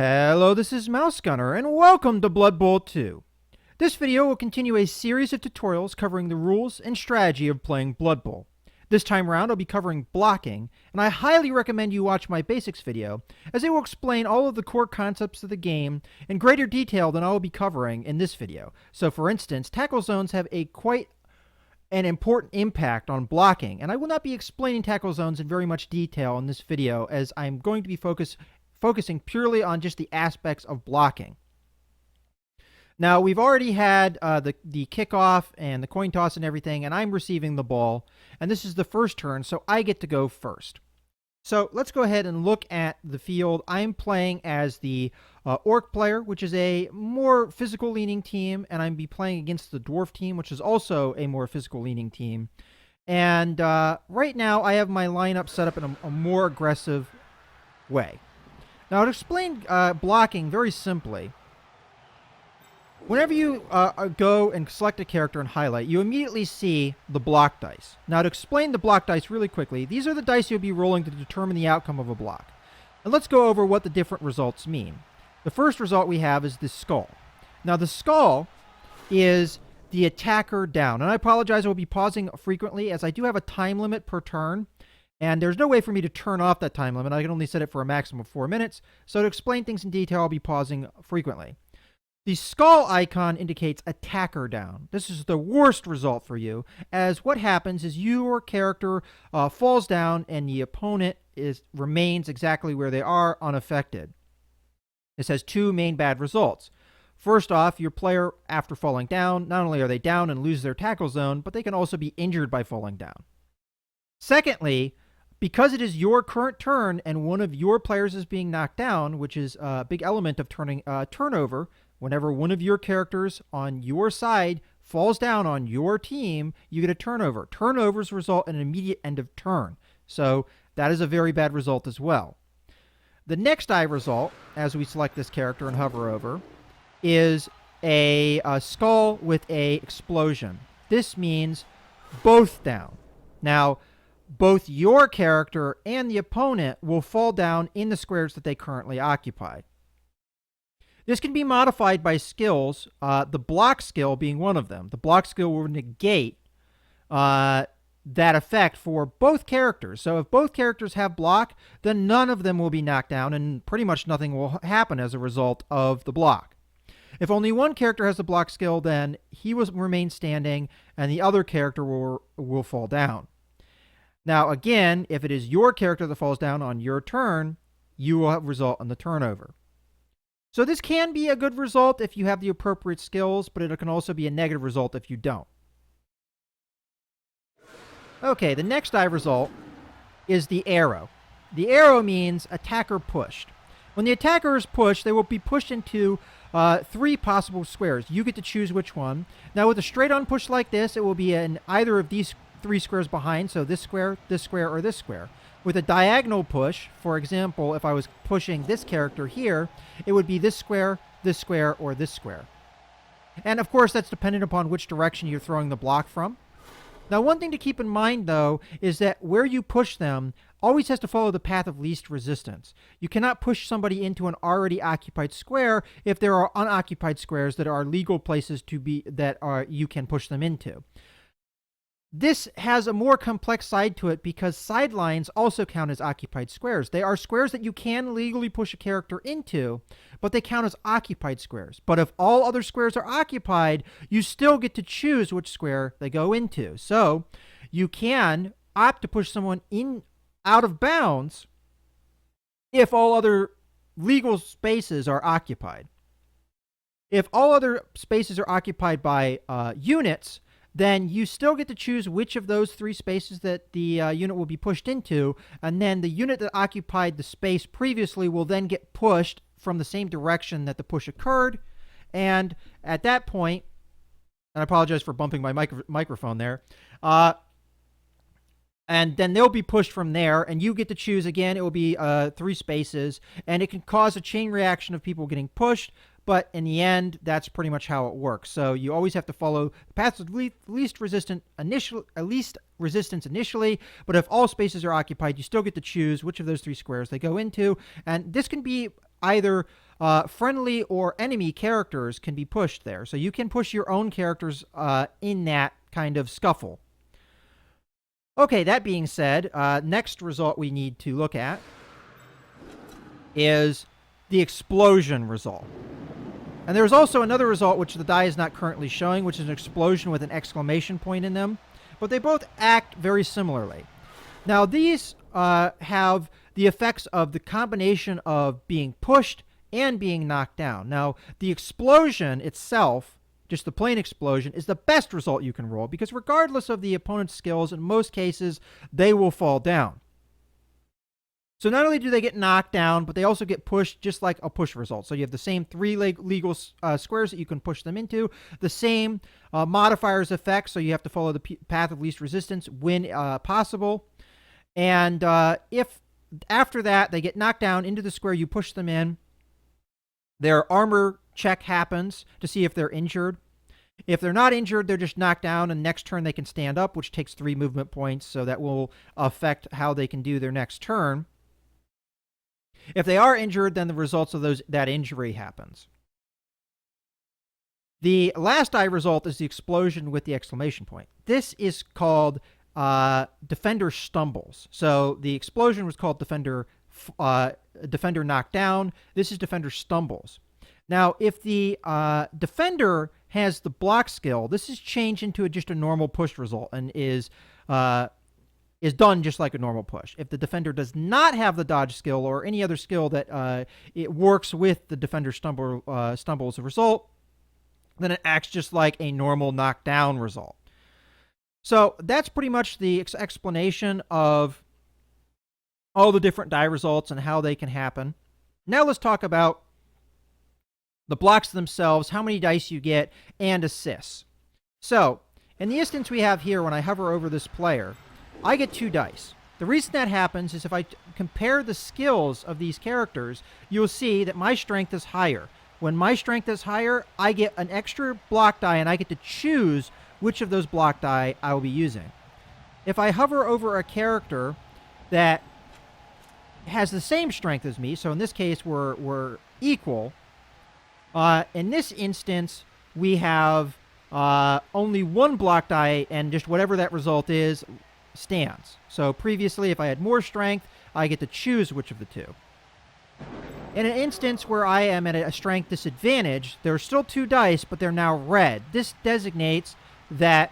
Hello, this is Mouse Gunner, and welcome to Blood Bowl 2. This video will continue a series of tutorials covering the rules and strategy of playing Blood Bowl. This time around, I'll be covering blocking, and I highly recommend you watch my basics video, as it will explain all of the core concepts of the game in greater detail than I will be covering in this video. So for instance, tackle zones have quite an important impact on blocking, and I will not be explaining tackle zones in very much detail in this video, as I'm going to be focusing purely on just the aspects of blocking. Now, we've already had the kickoff and the coin toss and everything, and I'm receiving the ball, and this is the first turn, so I get to go first. So let's go ahead and look at the field. I'm playing as the Orc player, which is a more physical-leaning team, and I'm playing against the Dwarf team, which is also a more physical-leaning team. And right now, I have my lineup set up in a more aggressive way. Now, to explain blocking very simply, whenever you go and select a character and highlight, you immediately see the block dice. Now, to explain the block dice really quickly, these are the dice you'll be rolling to determine the outcome of a block. And let's go over what the different results mean. The first result we have is the skull. Now, the skull is the attacker down. And I apologize, I will be pausing frequently, as I do have a time limit per turn. And there's no way for me to turn off that time limit. I can only set it for a maximum of 4 minutes. So to explain things in detail, I'll be pausing frequently. The skull icon indicates attacker down. This is the worst result for you, as what happens is your character falls down and the opponent remains exactly where they are, unaffected. This has two main bad results. First off, your player, after falling down, not only are they down and lose their tackle zone, but they can also be injured by falling down. Secondly, because it is your current turn and one of your players is being knocked down, which is a big element of turnover, whenever one of your characters on your side falls down on your team, you get a turnover. Turnovers result in an immediate end of turn. So that is a very bad result as well. The next result, as we select this character and hover over, is a skull with a explosion. This means both down. Now, both your character and the opponent will fall down in the squares that they currently occupy. This can be modified by skills, the block skill being one of them. The block skill will negate that effect for both characters. So if both characters have block, then none of them will be knocked down, and pretty much nothing will happen as a result of the block. If only one character has the block skill, then he will remain standing, and the other character will fall down. Now, again, if it is your character that falls down on your turn, you will result in the turnover. So this can be a good result if you have the appropriate skills, but it can also be a negative result if you don't. Okay, the next result is the arrow. The arrow means attacker pushed. When the attacker is pushed, they will be pushed into 3 possible squares. You get to choose which one. Now, with a straight-on push like this, it will be in either of these 3 squares behind, so this square, or this square. With a diagonal push, for example, if I was pushing this character here, it would be this square, or this square. And of course, that's dependent upon which direction you're throwing the block from. Now, one thing to keep in mind, though, is that where you push them always has to follow the path of least resistance. You cannot push somebody into an already occupied square if there are unoccupied squares that are legal places you can push them into. This has a more complex side to it because sidelines also count as occupied squares. They are squares that you can legally push a character into, but they count as occupied squares. But if all other squares are occupied, you still get to choose which square they go into. So you can opt to push someone out of bounds if all other legal spaces are occupied. If all other spaces are occupied by units, then you still get to choose which of those 3 spaces that the unit will be pushed into, and then the unit that occupied the space previously will then get pushed from the same direction that the push occurred, and at that point, and I apologize for bumping my microphone there, and then they'll be pushed from there, and you get to choose again. It will be 3 spaces, and it can cause a chain reaction of people getting pushed, but in the end, that's pretty much how it works. So you always have to follow the path of least resistance initially, but if all spaces are occupied, you still get to choose which of those 3 squares they go into, and this can be either friendly or enemy characters can be pushed there. So you can push your own characters in that kind of scuffle. Okay, that being said, next result we need to look at is the explosion result. And there's also another result which the die is not currently showing, which is an explosion with an exclamation point in them. But they both act very similarly. Now these have the effects of the combination of being pushed and being knocked down. Now the explosion itself, just the plain explosion, is the best result you can roll, because regardless of the opponent's skills, in most cases, they will fall down. So not only do they get knocked down, but they also get pushed just like a push result. So you have the same three legal squares that you can push them into, the same modifiers effect, so you have to follow the path of least resistance when possible. And if after that they get knocked down into the square you push them in, their armor check happens to see if they're injured. If they're not injured, they're just knocked down, and next turn they can stand up, which takes 3 movement points, so that will affect how they can do their next turn. If they are injured, then the results of that injury happens. The last die result is the explosion with the exclamation point. This is called Defender Stumbles. So the explosion was called Defender Knocked Down. This is Defender Stumbles. Now, if the Defender has the block skill, this is changed into just a normal push result and is done just like a normal push. If the Defender does not have the dodge skill or any other skill that it works with the Defender stumble as a result, then it acts just like a normal knockdown result. So that's pretty much the explanation of all the different die results and how they can happen. Now let's talk about the blocks themselves, how many dice you get, and assists. So in the instance we have here, when I hover over this player, I get 2 dice. The reason that happens is if I compare the skills of these characters, you'll see that my strength is higher. When my strength is higher, I get an extra block die, and I get to choose which of those block die I will be using. If I hover over a character that has the same strength as me, so in this case we're equal, in this instance we have only 1 block die, and just whatever that result is stands. So previously, if I had more strength, I get to choose which of the 2. In an instance where I am at a strength disadvantage, there are still 2 dice, but they're now red. This designates that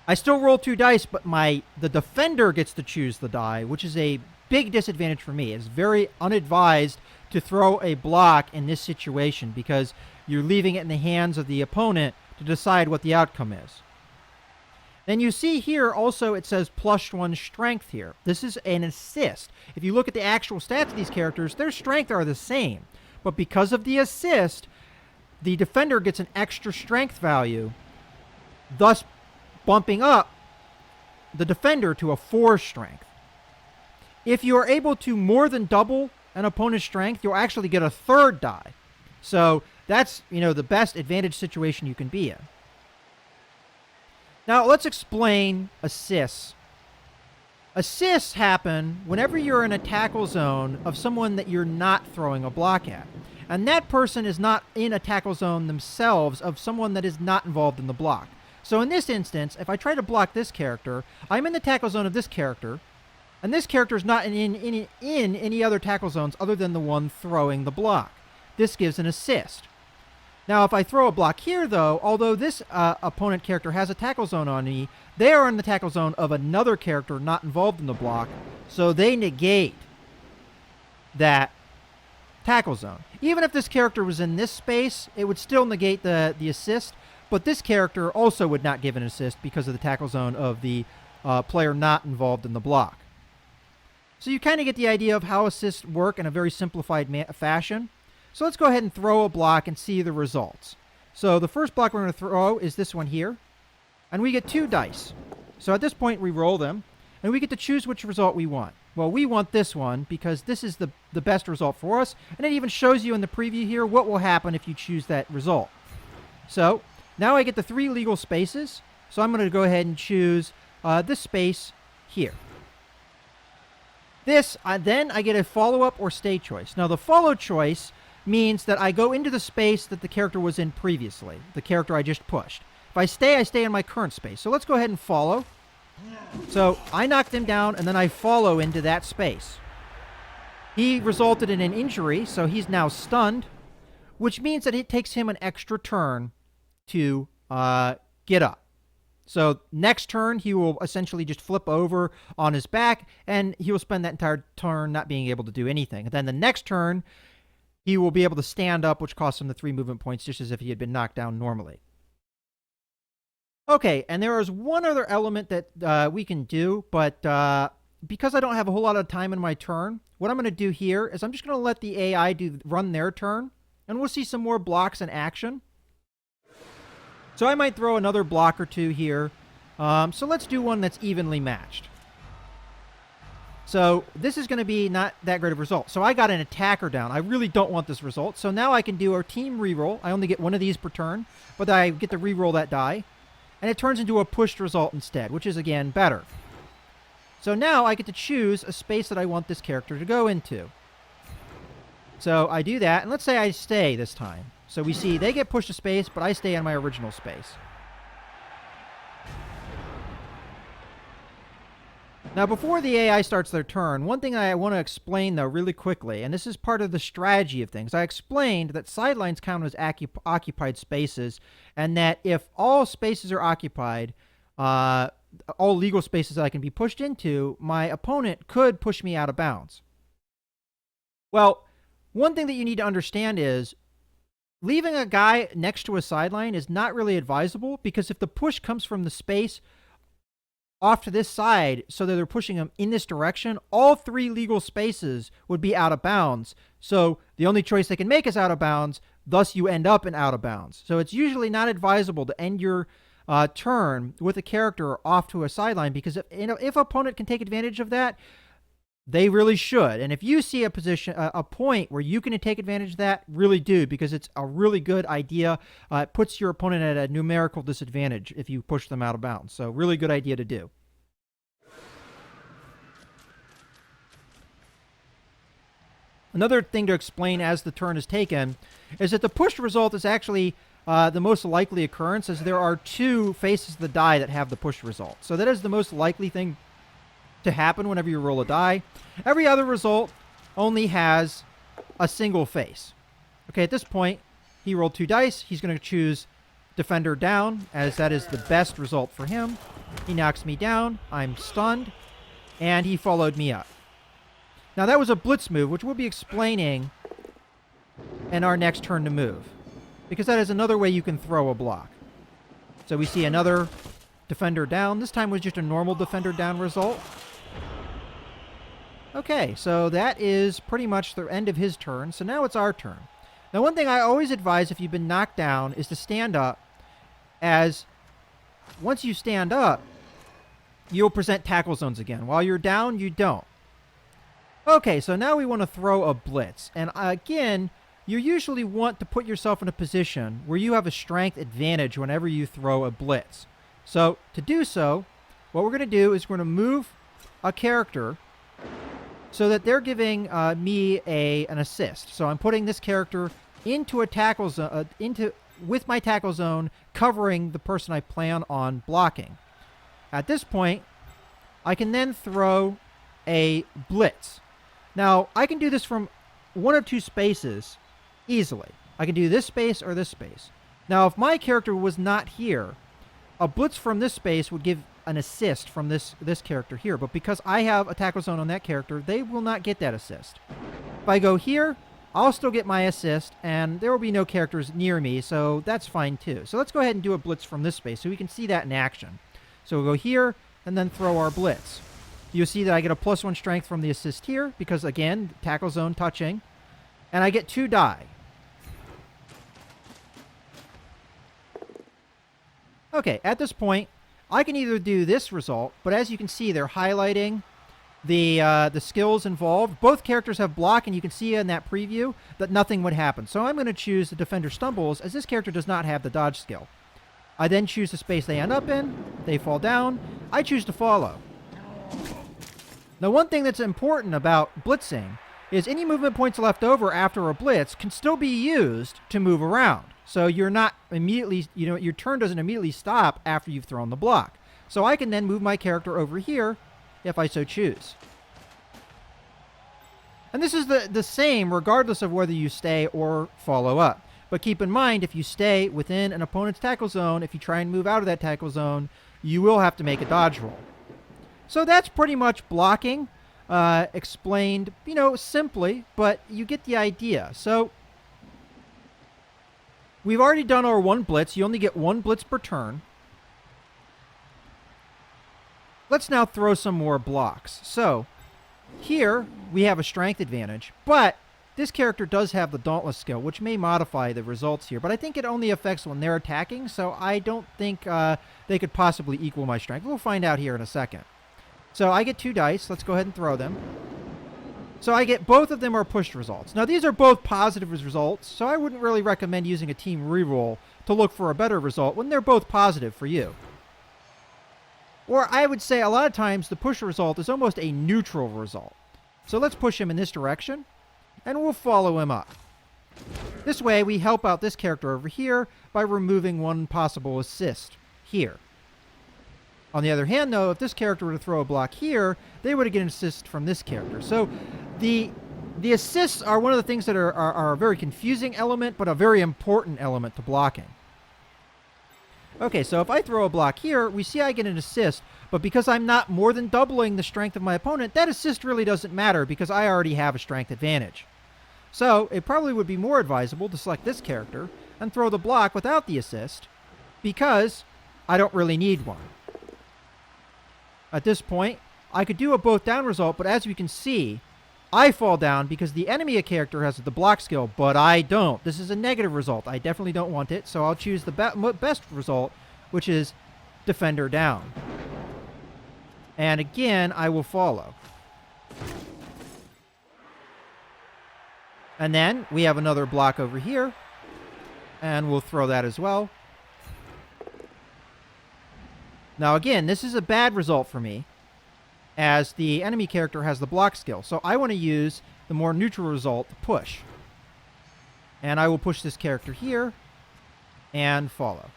I still roll 2 dice, but the Defender gets to choose the die, which is a big disadvantage for me. It's very unadvised to throw a block in this situation, because you're leaving it in the hands of the opponent to decide what the outcome is. Then you see here also it says +1 strength here. This is an assist. If you look at the actual stats of these characters, their strength are the same. But because of the assist, the Defender gets an extra strength value, thus bumping up the Defender to a 4 strength. If you are able to more than double an opponent's strength, you'll actually get a 3rd die. So that's, the best advantage situation you can be in. Now, let's explain assists. Assists happen whenever you're in a tackle zone of someone that you're not throwing a block at. And that person is not in a tackle zone themselves of someone that is not involved in the block. So in this instance, if I try to block this character, I'm in the tackle zone of this character, and this character is not in any other tackle zones other than the one throwing the block. This gives an assist. Now, if I throw a block here, though, although this opponent character has a tackle zone on me, they are in the tackle zone of another character not involved in the block, so they negate that tackle zone. Even if this character was in this space, it would still negate the assist, but this character also would not give an assist because of the tackle zone of the player not involved in the block. So you kind of get the idea of how assists work in a very simplified fashion. So let's go ahead and throw a block and see the results. So the first block we're going to throw is this one here. And we get 2 dice. So at this point we roll them. And we get to choose which result we want. Well, we want this one because this is the best result for us. And it even shows you in the preview here what will happen if you choose that result. So now I get the 3 legal spaces. So I'm going to go ahead and choose this space here. Then I get a follow-up or stay choice. Now, the follow choice means that I go into the space that the character was in previously, the character I just pushed. If I stay in my current space. So let's go ahead and follow. So I knocked him down, and then I follow into that space. He resulted in an injury, so he's now stunned, which means that it takes him an extra turn to get up. So next turn, he will essentially just flip over on his back, and he will spend that entire turn not being able to do anything. And then the next turn, he will be able to stand up, which costs him the 3 movement points, just as if he had been knocked down normally. Okay, and there is one other element that we can do, but because I don't have a whole lot of time in my turn, what I'm going to do here is I'm just going to let the AI run their turn, and we'll see some more blocks in action. So I might throw another block or two here. So let's do one that's evenly matched. So this is going to be not that great of a result. So I got an attacker down. I really don't want this result. So now I can do our team reroll. I only get one of these per turn, but I get to reroll that die. And it turns into a pushed result instead, which is, again, better. So now I get to choose a space that I want this character to go into. So I do that, and let's say I stay this time. So we see they get pushed to space, but I stay in my original space. Now, before the AI starts their turn, one thing I want to explain, though, really quickly, and this is part of the strategy of things. I explained that sidelines count as occupied spaces, and that if all spaces are occupied, all legal spaces that I can be pushed into, my opponent could push me out of bounds. Well, one thing that you need to understand is leaving a guy next to a sideline is not really advisable, because if the push comes from the space off to this side so that they're pushing him in this direction, all 3 legal spaces would be out of bounds. So the only choice they can make is out of bounds, thus you end up in out of bounds. So it's usually not advisable to end your turn with a character off to a sideline, because if an opponent can take advantage of that, they really should. And if you see a point where you can take advantage of that, really do, because it's a really good idea. It puts your opponent at a numerical disadvantage if you push them out of bounds. So really good idea to do. Another thing to explain as the turn is taken is that the pushed result is actually the most likely occurrence, as there are 2 faces of the die that have the pushed result. So that is the most likely thing to happen whenever you roll a die. Every other result only has a single face. Okay, at this point, he rolled 2 dice. He's going to choose defender down, as that is the best result for him. He knocks me down. I'm stunned, and he followed me up. Now, that was a blitz move, which we'll be explaining in our next turn to move, because that is another way you can throw a block. So we see another defender down. This time was just a normal defender down result. Okay, so that is pretty much the end of his turn. So now it's our turn. Now, one thing I always advise if you've been knocked down is to stand up, as once you stand up, you'll present tackle zones again. While you're down, you don't. Okay, so now we want to throw a blitz. And again, you usually want to put yourself in a position where you have a strength advantage whenever you throw a blitz. So to do so, what we're going to do is we're going to move a character so that they're giving me an assist. So I'm putting this character into a tackle zone, with my tackle zone, covering the person I plan on blocking. At this point, I can then throw a blitz. Now, I can do this from 1 of 2 spaces easily. I can do this space or this space. Now, if my character was not here, a blitz from this space would give an assist from this character here, but because I have a tackle zone on that character, they will not get that assist. If I go here, I'll still get my assist, and there will be no characters near me, so that's fine too. So let's go ahead and do a blitz from this space so we can see that in action. So we'll go here and then throw our blitz. You'll see that I get a +1 strength from the assist here, because again, tackle zone touching, and I get 2 die. Okay, at this point, I can either do this result, but as you can see, they're highlighting the skills involved. Both characters have block, and you can see in that preview that nothing would happen. So I'm going to choose the defender stumbles, as this character does not have the dodge skill. I then choose the space they end up in. They fall down. I choose to follow. Now, one thing that's important about blitzing is any movement points left over after a blitz can still be used to move around. So you're not immediately, your turn doesn't immediately stop after you've thrown the block. So I can then move my character over here if I so choose. And this is the same regardless of whether you stay or follow up. But keep in mind, if you stay within an opponent's tackle zone, if you try and move out of that tackle zone, you will have to make a dodge roll. So that's pretty much blocking, explained, simply, but you get the idea. So we've already done our one blitz. You only get one blitz per turn. Let's now throw some more blocks. So here we have a strength advantage, but this character does have the Dauntless skill, which may modify the results here, but I think it only affects when they're attacking, so I don't think they could possibly equal my strength. We'll find out here in a second. So I get 2 dice. Let's go ahead and throw them. So I get both of them are pushed results. Now these are both positive results, so I wouldn't really recommend using a team reroll to look for a better result when they're both positive for you. Or I would say a lot of times the push result is almost a neutral result. So let's push him in this direction, and we'll follow him up. This way we help out this character over here by removing one possible assist here. On the other hand, though, if this character were to throw a block here, they would get an assist from this character. So the assists are one of the things that are a very confusing element, but a very important element to blocking. Okay, so if I throw a block here, we see I get an assist, but because I'm not more than doubling the strength of my opponent, that assist really doesn't matter because I already have a strength advantage. So it probably would be more advisable to select this character and throw the block without the assist because I don't really need one. At this point, I could do a both down result, but as you can see, I fall down because the enemy character has the block skill, but I don't. This is a negative result. I definitely don't want it, so I'll choose the best result, which is defender down. And again, I will follow. And then we have another block over here, and we'll throw that as well. Now again, this is a bad result for me, as the enemy character has the block skill. So I want to use the more neutral result, the push. And I will push this character here, and follow.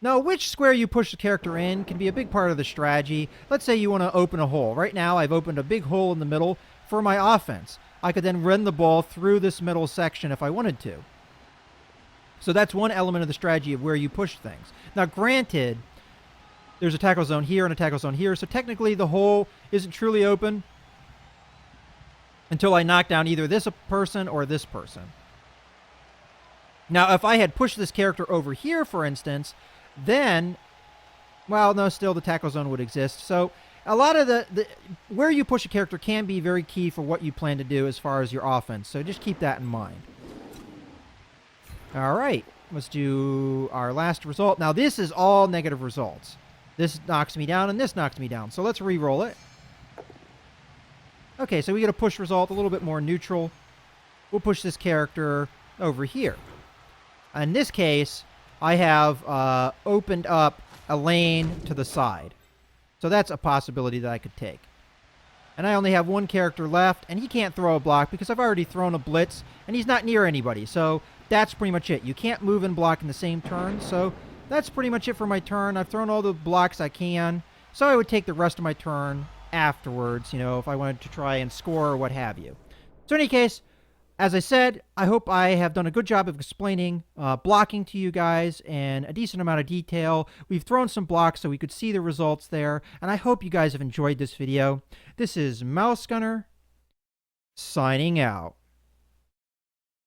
Now, which square you push the character in can be a big part of the strategy. Let's say you want to open a hole. Right now, I've opened a big hole in the middle for my offense. I could then run the ball through this middle section if I wanted to. So that's one element of the strategy of where you push things. Now, granted, there's a tackle zone here and a tackle zone here, so technically the hole isn't truly open until I knock down either this person or this person. Now, if I had pushed this character over here, for instance, then, well, no, still the tackle zone would exist. So a lot of the where you push a character can be very key for what you plan to do as far as your offense. So just keep that in mind. All right, let's do our last result. Now, this is all negative results. This knocks me down, and this knocks me down. So let's re-roll it. Okay, so we get a push result, a little bit more neutral. We'll push this character over here. In this case, I have opened up a lane to the side. So that's a possibility that I could take. And I only have one character left, and he can't throw a block because I've already thrown a blitz, and he's not near anybody. So that's pretty much it. You can't move and block in the same turn, so that's pretty much it for my turn. I've thrown all the blocks I can, so I would take the rest of my turn afterwards, if I wanted to try and score or what have you. So in any case, as I said, I hope I have done a good job of explaining blocking to you guys in a decent amount of detail. We've thrown some blocks so we could see the results there, and I hope you guys have enjoyed this video. This is Mouse Gunner, signing out.